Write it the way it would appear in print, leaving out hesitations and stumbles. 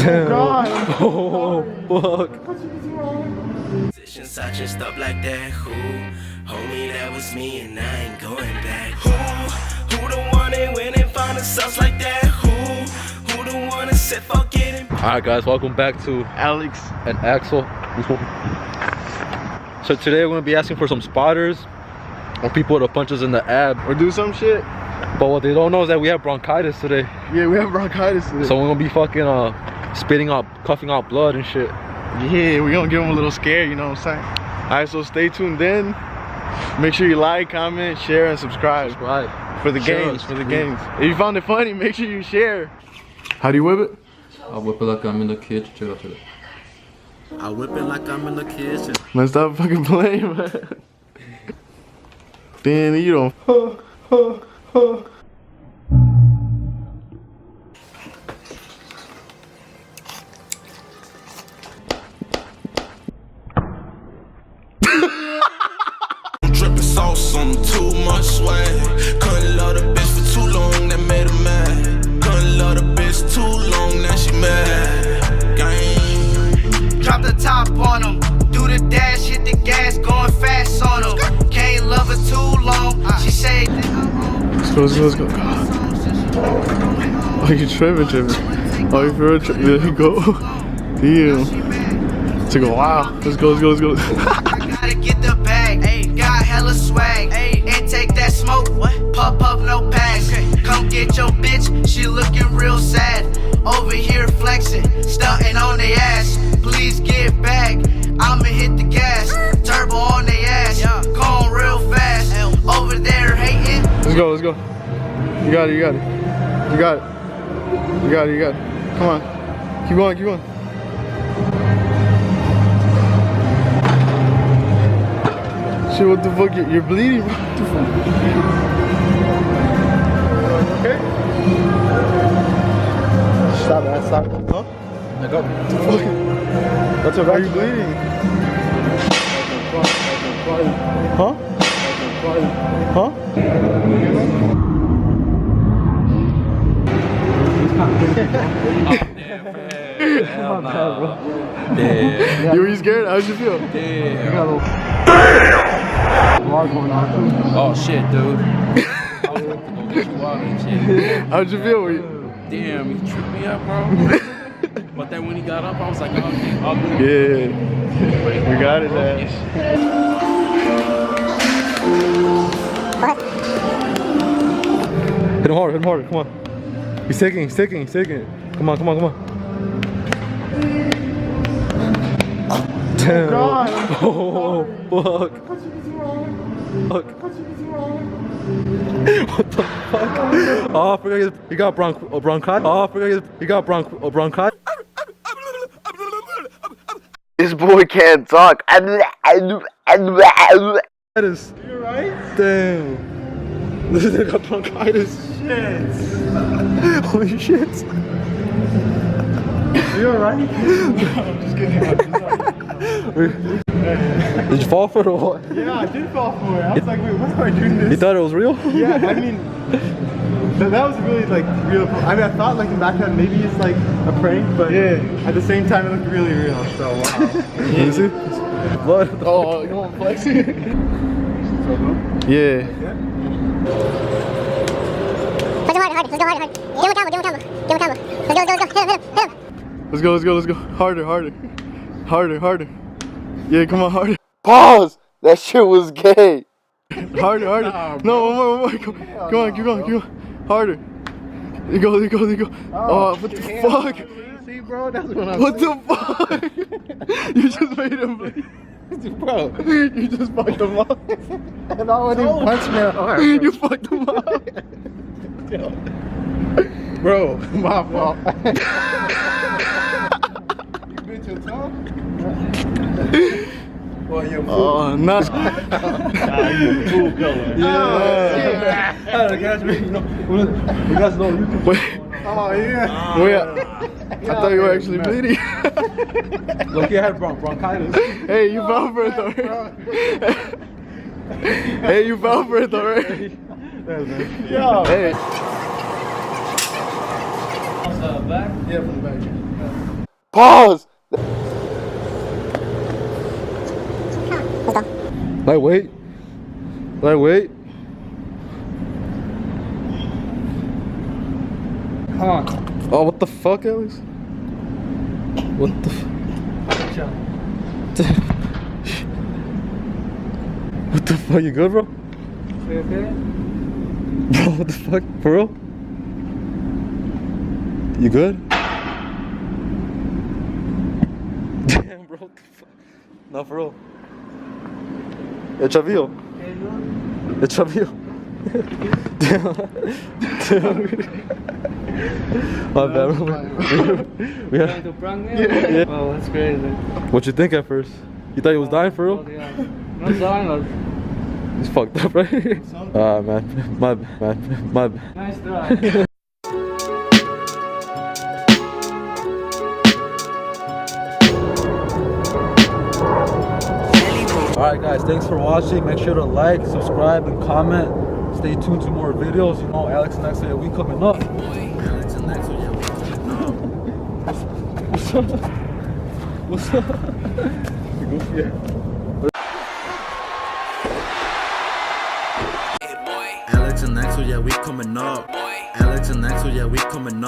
Damn. God. Oh, fuck. Such and stuff like that. Who? Homie, that was me and I ain't going back. Who the one that went and found a sauce like that? Who the one that said fuck it and... Alright guys, welcome back to Alex and Axel. So today we're gonna be asking for some spotters or people to punch us in the ab. or do some shit. But what they don't know is that we have bronchitis today. Yeah, we have bronchitis today. So we're gonna be fucking spitting out, coughing out blood and shit. Yeah, we're gonna give them a little scare, you know what I'm saying? Alright, so stay tuned in. Make sure you like, comment, share, and subscribe. For the games, for the games. If you found it funny, make sure you share. How do you whip it? I whip it like I'm in the kitchen. Check out it. I whip it like I'm in the kitchen. Man, stop fucking playing, man. Damn, you don't. Dripping sauce on them, too much swag. Couldn't love the bitch for too long, that made her mad. Couldn't love the bitch too long, now she mad. Gang. Drop the top on them, do the dash, hit the gas, going fast on them. Can't love her too long, she say. Let's go. Oh, you tripping. Oh, you for real tripping. There you go. Damn. Took a while. Let's go. Gotta get the bag, ayy, got hella swag, ayy, and take that smoke, what? Puff, no pass, come get your bitch, she looking real sad, over here flexing, stunting on they ass, please get back, I'ma hit the gas, turbo on they ass, going real fast, over there hating. Let's go. You got it. Come on. Keep going. Shit, what the fuck? You're bleeding. What the fuck? Okay? Stop. Huh? I got What's up? Are you bleeding? Huh? You were scared? How'd you feel? Oh shit, dude. I was about to go get you out and shit. How'd you feel? Damn, he tripped me up, bro. But then when he got up, I was like, okay, I'll do it. Yeah. We got it, man. Hit him harder, come on. He's taking it. Come on. Damn. God. Oh, fuck. What the fuck? Oh, I forgot he got bronchitis. This boy can't talk. You right? Damn. This nigga got bronchitis. Shit. Holy shit. You alright? I'm just kidding. Did you fall for it or what? Yeah, I did fall for it. I was like, wait, what am I doing this? You thought it was real? Yeah, I mean, that was really like real. I mean, I thought like in the back that maybe it's like a prank, but at the same time it looked really real. So wow. You see? Blood. Oh, you want flex? Yeah. Push him hard. Let's go hard. Give him a combo. Let's go. Let's go. Harder. Yeah, come on, harder. Pause! That shit was gay. Harder. No, one more. Come on, keep going. Harder. There you go. Oh, what the fuck? See, bro, that's what I'm What the fuck? You just made him bleed. bro. You just fucked him up. And I wouldn't even punch me hard. You fucked him up. Bro, my fault. You bit your tongue? Boy, you're Oh, nice. Nah, you fool color. Yeah. Catch me, you know. You guys know you can. Wait. Oh, yeah. Wait. I thought you were actually bleeding. Look, you had bronchitis. Hey, you fell for it though. Hey, you fell for it though, right? Yo. Hey. back? Yeah, from the back. Pause. Let's go. Lightweight. Lightweight. Come on. Oh, what the fuck, Alex? What the What the fuck? You good, bro? You okay? Bro, what the fuck? For real? You good? Damn, bro. What the fuck? No, for real. Chavio. Chavio. Damn. My bad, bro. We had- Trying to prank me? Yeah. Oh, that's crazy. What you think at first? You thought he was dying for real? Oh, yeah. Not dying, but He's fucked up, right? Ah, man. My bad, man. My bad. nice try. Alright guys, thanks for watching. Make sure to like, subscribe, and comment. Stay tuned to more videos. You know, Alex and Axel, yeah, we coming up. Alex and Axel, yeah, we coming up. What's up? What's up? Yeah. Alex and Axel, yeah, we coming up. Alex and Axel, yeah, we coming up.